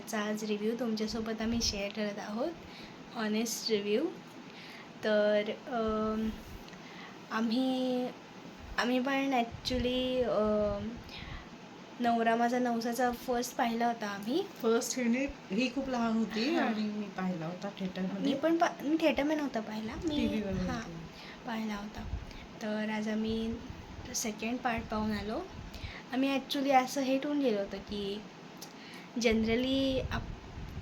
त्याचा आज रिव्ह्यू तुमच्यासोबत आम्ही शेअर करत आहोत, ऑनेस्ट रिव्ह्यू. तर आम्ही पण ॲक्च्युली नवरा माझा नवसाचा फर्स्ट पाहिला होता आम्ही. फर्स्ट ही खूप लहान होती आणि मी पाहिला होता थिएटरमध्ये. मी थिएटरमध्ये नव्हता पाहिला, मी TV वर पाहिला होता. तर आज आम्ही सेकंड पार्ट पाहून आलो. आम्ही ॲक्च्युली असं हे ठेवून गेलो होतं की generally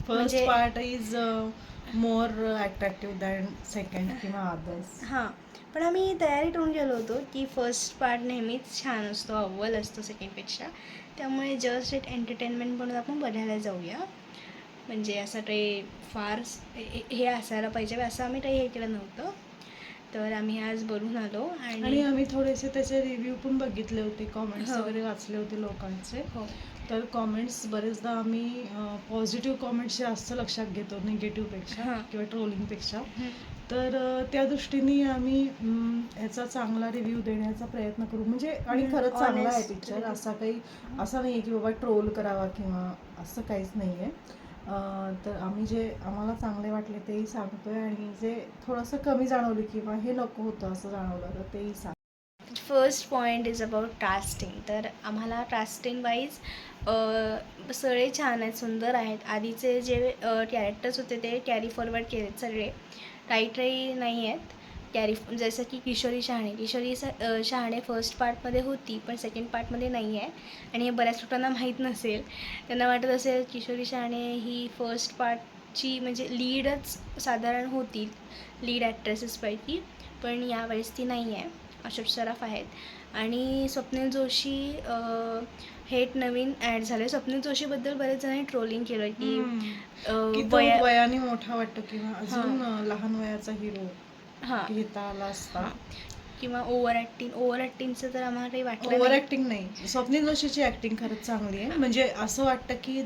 first part is more attractive than second किंवा अदर्स. हां, पण आम्ही तयारी ठेवून गेलो होतो की फर्स्ट पार्ट नेहमीच छान असतो, अव्वल असतो सेकंडपेक्षा. त्यामुळे जस्ट एक एंटरटेनमेंट म्हणून आपण बघायला जाऊया. म्हणजे असं काही फार हे असायला पाहिजे असं आम्ही काही हे केलं नव्हतं. तर आम्ही आज बघून आलो आणि आम्ही थोडेसे त्याचे रिव्ह्यू पण बघितले होते, कॉमेंट्स हो. वगैरे वाचले होते लोकांचे. हो. तर कॉमेंट्स बरेचदा आम्ही पॉझिटिव्ह कॉमेंट्स जास्त लक्षात घेतो निगेटिव्हपेक्षा किंवा ट्रोलिंगपेक्षा. तर त्या दृष्टीने आम्ही ह्याचा चांगला रिव्ह्यू देण्याचा प्रयत्न करू. म्हणजे आणि खरंच चांगला आहे पिक्चर. असा नाही आहे की बाबा ट्रोल करावा किंवा असं काहीच नाही आहे. तर आम्ही आम्हाला चांगले वाटले तेही सांगतोय आणि जे थोडंसं कमी जाणवलं किंवा हे नको होतं असं जाणवलं तर तेही सांग. First point is about casting. तर आम्हाला कास्टिंग वाईज सगळे छान आहेत, सुंदर आहेत. आधीचे जे कॅरेक्टर्स होते ते कॅरी फॉरवर्ड केलेत सगळे, काही नाही आहेत कॅरी. जसं की किशोरी शहाणे फर्स्ट पार्टमध्ये होती पण सेकंड पार्टमध्ये नाही आहे. आणि हे बऱ्याच लोकांना माहीत नसेल, त्यांना वाटत असेल किशोरी शहाणे ही फर्स्ट पार्टची म्हणजे लीडच साधारण होती, लीड ॲक्ट्रेसेसपैकी. पण यावेळेस ती नाही आहे, अशोक सराफ आहेत. आणि स्वप्नील जोशी हे एक नवीन ॲड झाले. स्वप्नील जोशीबद्दल बरेच जणांनी ट्रोलिंग केलं की वयाने मोठा वाटतो किंवा अजून लहान वयाचा हिरो घेता आला असता किंवा ओव्हर ॲक्टिंगचं तर आम्हाला काही वाटलं. ओव्हर ॲक्टिंग नाही, स्वप्नील जोशीची ॲक्टिंग खरंच चांगली आहे. म्हणजे असं वाटतं की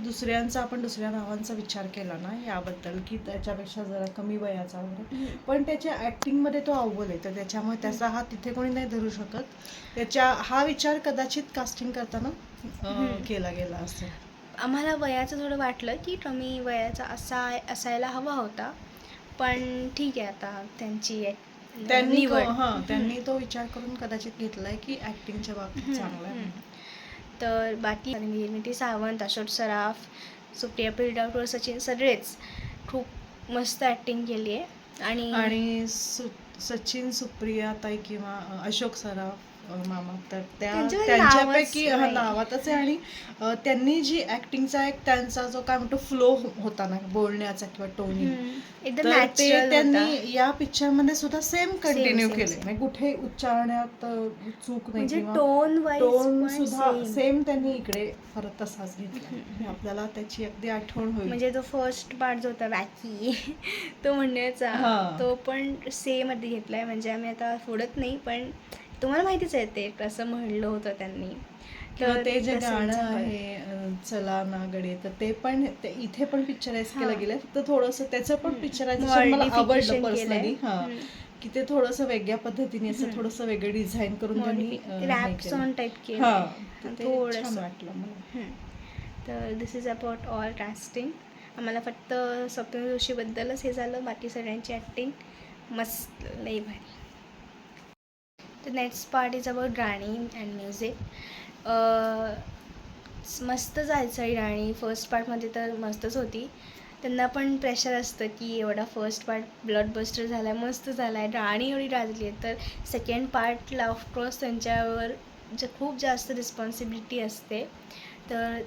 आपण दुसऱ्या नावांचा विचार केला ना याबद्दल की त्याच्यापेक्षा जरा कमी वयाचा वगैरे, पण त्याच्या ॲक्टिंगमध्ये तो अव्वल आहे. तर त्याच्यामुळे त्याचा हात तिथे कोणी नाही धरू शकत. हा विचार कदाचित कास्टिंग करताना केला गेला असेल. आम्हाला वयाचं थोडं वाटलं की कमी वयाचा असायला हवा होता, पण ठीक आहे आता त्यांनी तो विचार करून कदाचित घेतलाय की ऍक्टिंगच्या बाबतीत चांगला आहे. तर बाकी निर्मिती सावंत, अशोक सराफ, सुप्रिया पिलडावकर, सचिन सगळेच खूप मस्त ॲक्टिंग केली आहे. आणि सचिन, सुप्रिया ताई किंवा अशोक सराफ मामा तर त्यांच्यापैकी नावातच आहे. आणि त्यांनी जी ऍक्टिंगचा एक त्यांचा जो काय म्हणतो फ्लो होता ना बोलण्याचा किंवा टोनिंग, तर ते त्यांनी या पिक्चर मध्ये सुद्धा सेम कंटिन्यू केले. म्हणजे कुठे उच्चारण्यात चूक नाही किंवा टोन सुद्धा सेम त्यांनी इकडे परत तसाच घेतला. आपल्याला त्याची अगदी आठवण होईल. म्हणजे तो फर्स्ट पार्ट जो होता वॅकी तो म्हणण्याचा तो पण सेम आधी घेतलाय. म्हणजे आम्ही आता फोडत नाही, पण तुम्हाला माहितीच आहे ते कसं म्हणलं होतं त्यांनी. तर ते जे गाणं आहे चला ना गडे, तर ते पण इथे पण पिक्चराइज केलं गेलं. फक्त थोडंसं त्याचं पण पिक्चरायझेशन मला आवडलं पर्सनली. की ते थोडंसं वेगळ्या पद्धतीने असं थोडंसं वेगळं डिझाईन करून त्यांनी रॅप सॉन्ग टाईप केलं, थोडं छान वाटलं मला. तर दिस इज अबाउट ऑल कास्टिंग. आम्हाला फक्त स्वप्नील जोशीबद्दलच हे झालं, बाकी सगळ्यांची ॲक्टिंग मस्त, लई भारी. तर नेक्स्ट पार्ट इज अबाउट गाणी अँड म्युझिक. मस्त जायचं आहे गाणी. फर्स्ट पार्टमध्ये तर मस्तच होती. त्यांना पण प्रेशर असतं की एवढा फर्स्ट पार्ट ब्लॉकबस्टर झाला आहे, मस्त झाला आहे, गाणी एवढी गाजली आहे. तर सेकंड पार्टला ऑफकोर्स त्यांच्यावर खूप जास्त रिस्पॉन्सिबिलिटी असते. तर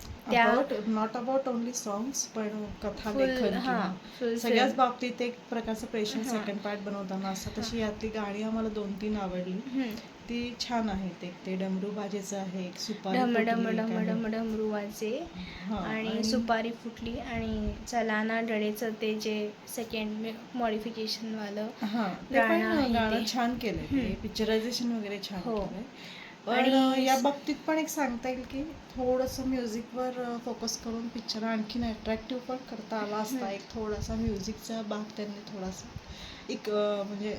नॉट अबाउट ओनली सॉंग्स, पण कथा लेखन सगळ्याच बाबतीत एक प्रकारचं प्रेशर सेकंड पार्ट बनवताना असतं. तशी यातली गाणी आम्हाला 2-3 आवडली. ती छान आहेत. एक ते डमरू बाजेचं आहे, एक सुपारी डमरू वाजे आणि सुपारी फुटली, आणि चलाना डळेचं ते जे सेकंड मॉडिफिकेशनवालं गाणं छान केलंय. पिक्चरायझेशन वगैरे छान केलंय. पण या बाबतीत पण एक सांगता येईल की थोडंसं म्युझिकवर फोकस करून पिक्चर आणखीन अट्रॅक्टिव्ह पण करता आला असता. एक थोडासा म्युझिकचा भाग त्यांनी थोडासा एक म्हणजे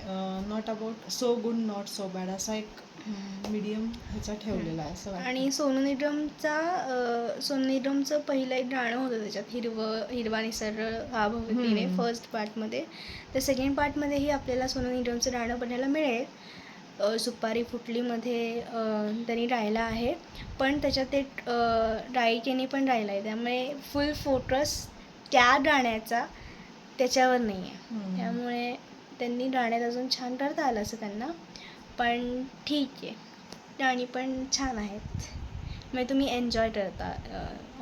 not about so good not so bad असा एक मीडियम ह्याचा ठेवलेला आहे असं वाटतं. आणि सोनू निगमचं पहिलं एक गाणं होतं त्याच्यात, हिरवा निसर्ग हा भवतीने, फर्स्ट पार्टमध्ये. तर सेकंड पार्टमध्येही आपल्याला सोनू निगमचं गाणं बघायला मिळेल. सुपारी फुटलीमध्ये त्यांनी गायला आहे, पण त्याच्यात एक गायिकेने पण गायला आहे, त्यामुळे फुल फोकस त्या गाण्याचा त्याच्यावर नाही आहे. त्यामुळे त्यांनी गाण्यात अजून छान करता आलं असं त्यांना, पण ठीक आहे, गाणी पण छान आहेत, म्हणजे तुम्ही एन्जॉय करता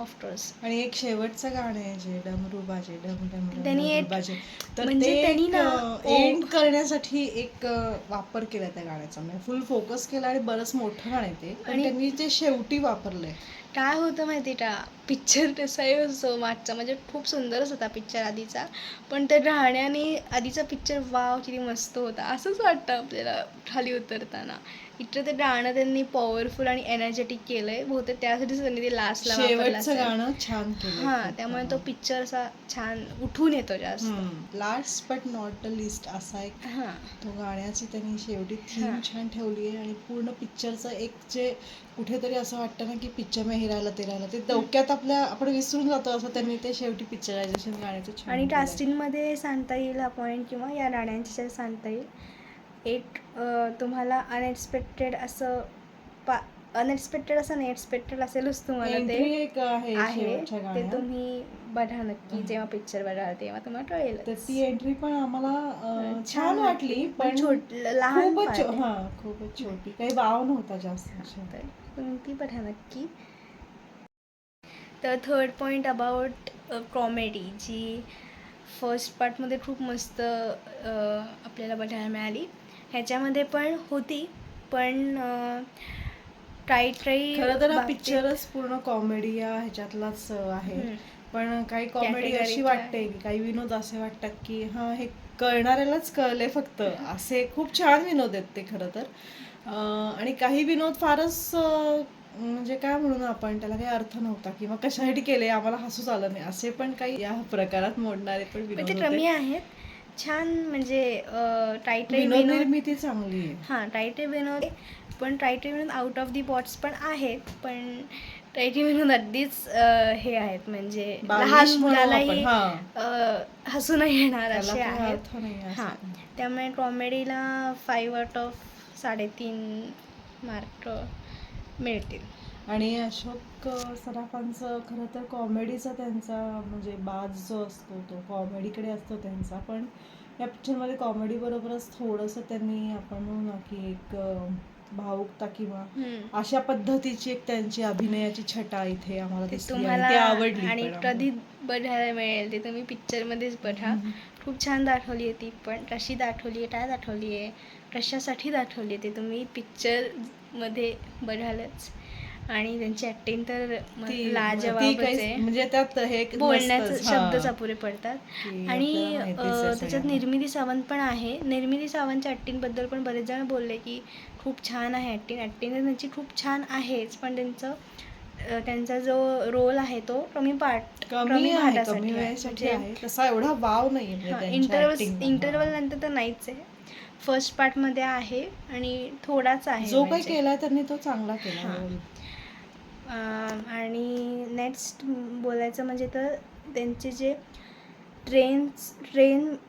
ऑफकोर्स. आणि एक शेवटचं गाणं आहे जे डमरू बाजे डम डम डम त्यांनी डमरू एक बाजे, तर म्हणजे ते त्यांनी ना एंड करण्यासाठी एक वापर केला त्या गाण्याचा, म्हणजे फुल फोकस केला आणि बरंच मोठं गाणं आहे ते, पण त्यांनी ते शेवटी वापरलंय. काय होतं माहिती का, पिक्चर तसाही असतो मागचा, म्हणजे खूप सुंदरच होता पिक्चर आधीचा, पण त्या गाण्याने आधीचा पिक्चर वाव किती मस्त होता असंच वाटतं आपल्याला खाली उतरताना. इतकं ते गाणं त्यांनी पॉवरफुल आणि एनर्जेटिक केलंय, बहुतेक त्यासाठीच त्यांनी ते लास्टला वापरलं शेवटचं असेल. गाणं छान केलं. हां, त्यामुळे तो पिक्चर असा छान उठून येतो जास्त. Last but not the list असा एक हां तो गाण्याची त्यांनी शेवटी थीम हां. छान ठेवली आहे, आणि पूर्ण पिक्चरचं एक जे कुठेतरी असं वाटतं ना की पिक्चर में हे राहिलं ते राहिलं, ते डोक्यात आपल्या आपण विसरून जातो, असं त्यांनी ते शेवटी पिक्चरायझेशन गाण्याचं छान आणि केलंय. कास्टिंगमध्ये सांगता येईल हा पॉईंट, किंवा या गाण्यांच्या सांगता येईल एक तुम्हाला अनएक्सपेक्टेड असं अनएक्सपेक्टेड असं नाही, एक्सपेक्टेड असेलच तुम्हाला ते एंट्री एक आहे आहे, शेवटच्या ते गाण्यात. तुम्ही बघा नक्की, जेव्हा पिक्चर बघाल तेव्हा तुम्हाला कळेल. तर ती एंट्री पण आम्हाला छान वाटली, पण लहान खूपच part आहे. खूपच छोटी, काही वाव नव्हता जास्त. तर तुम्ही ती बघा नक्की. तर थर्ड पॉईंट अबाउट कॉमेडी, जी फर्स्ट पार्टमध्ये खूप मस्त आपल्याला बघायला मिळाली, ह्याच्यामध्ये पण होती, पण काही खरं तर हा बाबतीत- पिक्चरच पूर्ण कॉमेडी या ह्याच्यातलाच आहे, पण काही कॉमेडी अशी Category वाटते की काही विनोद असे वाटतात की हा हे कळणाऱ्यालाच कळले फक्त, असे खूप छान विनोद आहेत ते खरं तर. आणि काही विनोद फारच म्हणजे काय म्हणून आपण त्याला काही अर्थ नव्हता किंवा कशासाठी केले आम्हाला हसूच आलं नाही, असे पण काही या प्रकारात मोडणारे पण पण विनोद ते होते. कमी आहेत, छान, म्हणजे टाईटही विनोद विनोद, निर्मिती चांगली आहे. हां टाईटही विनोद, पण टाईटही विनोद आउट ऑफ दी बॉक्स पण आहेत, पण टाईटही विनोद अगदीच हे आहेत, म्हणजे लहान बालिश म्हणू मुलालाही आपण, हसू नाही येणार त्याला असे काही आहेत. अर्थ नाही आहे हां, असं. त्यामुळे कॉमेडीला 5 आउट ऑफ 3.5 मार्क मिळतील. आणि अशोक सराफांचं खरं तर कॉमेडीचा त्यांचा म्हणजे बाज जो असतो तो कॉमेडीकडे असतो त्यांचा, पण या पिक्चरमध्ये कॉमेडी बरोबरच थोडंसं त्यांनी आपण म्हणू ना की एक भावुकता किंवा अशा पद्धतीची एक त्यांची अभिनयाची छटा इथे आम्हाला ते दिसली तुम्हाला आणि ती आवडली आणि पण आम्हाला. कधी बघायला मिळेल ते तुम्ही पिक्चरमध्येच बघा. खूप छान दाखवली आहे ती, पण कशी दाखवली आहे, काय दाखवली आहे, कशासाठी दाखवली आहे, ते तुम्ही पिक्चरमध्ये बघालच. आणि त्यांची ॲक्टिंग तर ती लाजवाबच आहे, म्हणजे त्यात हे बोलण्याचं नसतंच, शब्दच अपुरे पडतात. की आणि आपल्याला माहितीच आहे त्याच्यात सगळ्यांना. निर्मिती सावंत पण आहे. निर्मिती सावंतच्या ॲक्टिंगबद्दल पण बरेच जण बोलले की खूप छान आहे ॲक्टिंग तर त्यांची खूप छान आहेच, पण त्यांचा जो रोल आहे तो कमी भागासाठी वेळेसाठी आहे, तसा एवढा वाव नाही म्हणजे इंटरवल नंतर तर नाहीच आहे. फर्स्ट पार्टमध्ये आहे आणि थोडाच आहे जो काही म्हणजे. केलाय त्यांनी तो चांगला केला. हां. आणि नेक्स्ट बोलायचं म्हणजे तर त्यांचे जे ट्रेन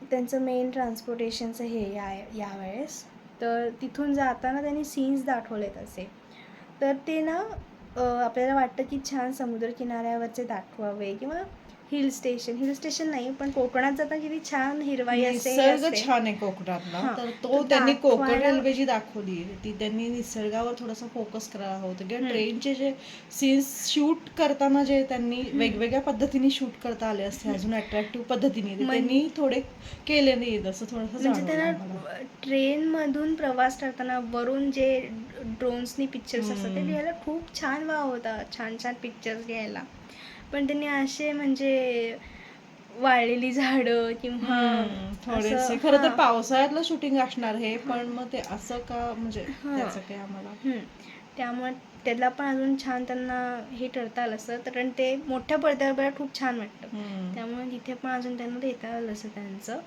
त्यांचं मेन ट्रान्सपोर्टेशनचं हे यावेळेस, तर तिथून जाताना त्यांनी सीन्स दाखवलेत असे, तर ते ना आपल्याला वाटतं की छान समुद्रकिनाऱ्यावरचे दाखवावे, किंवा हिल स्टेशन नाही, पण कोकणात जाताना किती छान हिरवाई निसर्ग असते. छान आहे कोकणातला, हां, तर तो त्यांनी कोकण दाखवायला- रेल्वे जी दाखवली ती त्यांनी निसर्गावर थोडासा फोकस करायला होतं, किंवा ट्रेनचे जे सीन्स शूट करताना जे त्यांनी वेगवेगळ्या पद्धतीने शूट करता आले असते अजून अट्रॅक्टिव्ह पद्धतीने, ते त्यांनी थोडे केले नाही असं थोडंसं म्हणजे जाणवलं त्यांना आम्हाला. ट्रेनमधून प्रवास करताना वरून जे ड्रोन्सनी पिक्चर्स असतात ते घ्यायला खूप छान वाव होता, छान छान पिक्चर्स घ्यायला, पण त्यांनी असे म्हणजे वाळलेली झाडं किंवा थोडेसे खरं तर पावसाळ्यातलं शूटिंग असणार हे, पण मग ते असं का म्हणजे त्याचं काय आम्हाला. त्यामुळे त्याला पण अजून छान त्यांना हे करता आलं असतं, कारण ते मोठ्या पडद्यावर खूप छान वाटतं, त्यामुळे तिथे पण अजून त्यांना देता आलं असं त्यांचं.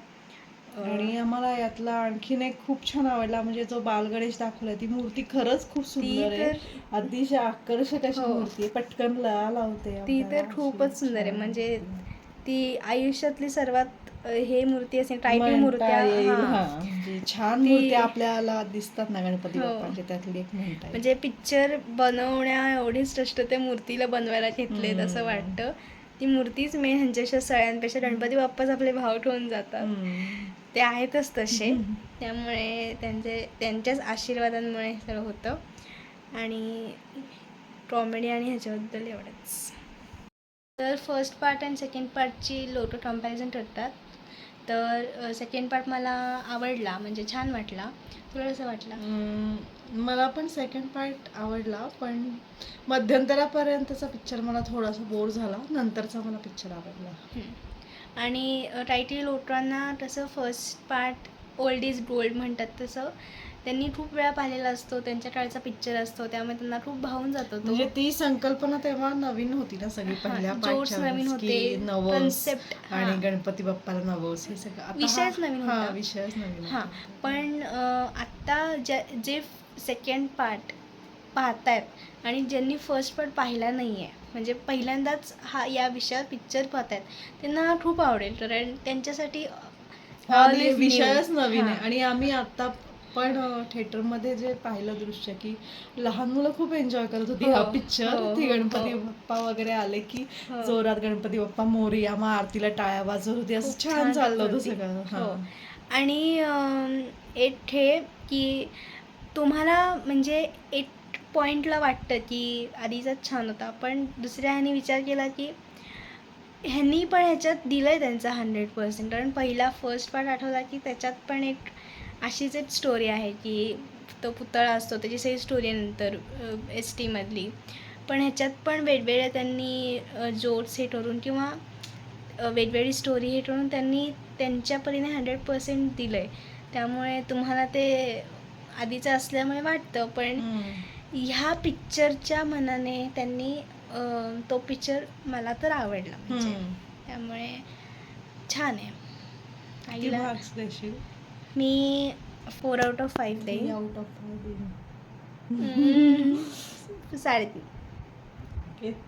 आणि आम्हाला यातला आणखीन एक खूप छान आवडला, म्हणजे जो बालगणेश दाखवलाय ती मूर्ती खरंच खूप सुंदर आहे. अतिशय आकर्षक अशी हो. मूर्ती आहे, पटकन लळा लावते ती आपल्याला, तर अशी खूपच सुंदर आहे. छान म्हणजे मूर्ती. ती आयुष्यातली सर्वात हे मूर्ती असेल टायटल म्हणता मूर्त्या. येईल, हां. म्हणजे छान ती मूर्त्या आपल्याला दिसतात ना गणपती हो. बाप्पांच्या, त्यातली एक म्हणता येईल. म्हणजे पिक्चर बनवण्या एवढीच कष्ट त्या मूर्तीला बनवायला घेतलेत असं वाटतं. ती मूर्तीच मेन ह्यांच्यापेक्षा सगळ्यांपेक्षा गणपती बाप्पाच आपले भाव ठेवून जातात. ते आहेतच तसे. त्यामुळे त्यांच्याच आशीर्वादांमुळे हे सगळं होतं. आणि कॉमेडी आणि ह्याच्याबद्दल एवढंच. तर फर्स्ट पार्ट आणि सेकंड पार्टची लोक कम्पॅरिझन करतात. तर सेकंड पार्ट मला आवडला, म्हणजे छान वाटला. तुला कसं वाटला? मला पण सेकंड पार्ट आवडला, पण मध्यंतरापर्यंतचा पिक्चर मला थोडासा बोर झाला, नंतरचा मला पिक्चर आवडला. आणि टायटल लोकांना तसं first part old is gold म्हणतात, तसं त्यांनी खूप वेळा पाहिलेला असतो, त्यांच्या काळचा पिक्चर असतो, त्यामुळे त्यांना खूप भावून जातो तो. म्हणजे ती संकल्पना तेव्हा नवीन होती ना सगळी, पहिल्या जोड्स नवीन होते, पार्टच्या नवस कन्सेप्ट आणि गणपती बाप्पाला नवस, हे सगळं आता विषयच नवीन होता. विषयच नवीन हां, पण आत्ता जे सेकंड पार्ट पाहतायत आणि ज्यांनी फर्स्ट पार्ट पाहिला नाही आहे, म्हणजे पहिल्यांदाच या विषयावर पिक्चर पाहत आहेत, त्यांना खूप आवडेल, कारण त्यांच्यासाठी विषयच नवीन आहे. आणि आम्ही आता पण थिएटरमध्ये जे पाहिलं दृश्य, की लहान मुलं खूप एन्जॉय करत होती हा पिक्चर. ती गणपती बाप्पा वगैरे आले की जोरात गणपती बाप्पा मोरया, मग आरतीला टाळ्या वाजवत होती, असं छान चाललं होतं सगळं. आणि एक हे की तुम्हाला म्हणजे एक पॉईंटला वाटतं की आधीचाच छान होता, पण दुसऱ्या ह्याने विचार केला की ह्यांनी पण ह्याच्यात दिलं आहे त्यांचा 100%. कारण पहिला फर्स्ट पार्ट आठवला की त्याच्यात पण एक अशीच एक स्टोरी आहे की तो पुतळा असतो, त्याची सगळी स्टोरी आहे नंतर STमधली. पण ह्याच्यात पण वेगवेगळ्या त्यांनी जोड्स हे करून किंवा वेगवेगळी स्टोरी हे करून त्यांनी त्यांच्या परीने 100% दिलं आहे. त्यामुळे तुम्हाला ते आधीचं असल्यामुळे वाटतं, पण ह्या पिक्चरच्या मनाने त्यांनी तो पिक्चर मला तर आवडला, म्हणजे त्यामुळे छान आहे. आईला मी 4/5 देईन. Out of 3.5.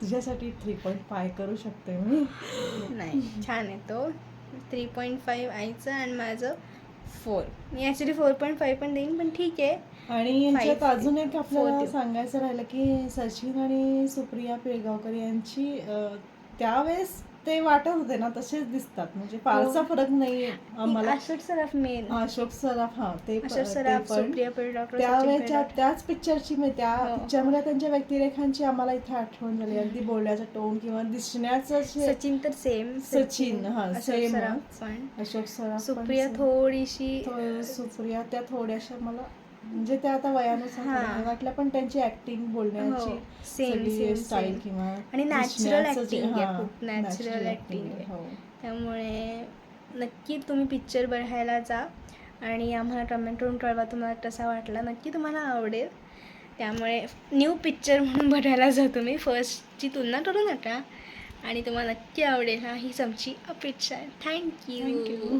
तुझ्यासाठी 3.5 करू शकते मी. नाही, छान आहे तो. 3.5 आईचं आणि माझं 4. मी ॲक्च्युली 4.5 पण देईन, पण ठीक आहे. आणि यांच्यात अजून एक आपल्याला सांगायचं राहिलं की सचिन आणि सुप्रिया पिळगावकर यांची त्यावेळेस ते वाटत होते ना तसेच दिसतात, म्हणजे फारसा फरक नाही आम्हाला. अशोक सराफ मेन. अशोक सराफ, ते सुप्रिया पिळगावकर, त्यावेळेच्या त्याच पिक्चरची, त्या पिक्चरमध्ये त्यांच्या व्यक्तिरेखांची आम्हाला इथे आठवण झाली. अगदी बोलण्याचा टोन किंवा दिसण्याचं. सचिन तर सेम. सचिन सेम. अशोक सराफ. सुप्रिया थोडीशी, सुप्रिया त्या थोड्याशा मला म्हणजे त्या आता वयानुसार वाटल्या, पण त्यांची ऍक्टिंग, बोलण्याची सेम स्टाईल किंवा आणि नॅचरल ऍक्टिंग आहे, खूप नॅचरल ऍक्टिंग आहे. त्यामुळे नक्की तुम्ही पिक्चर बघायला जा आणि आम्हाला कमेंट करून कळवा तुम्हाला कसा वाटला. नक्की तुम्हाला आवडेल. त्यामुळे न्यू पिक्चर म्हणून बघायला जा तुम्ही, फर्स्टची तुलना करू नका आणि तुम्हाला नक्की आवडेल, हीच आमची अपेक्षा आहे. थँक्यू.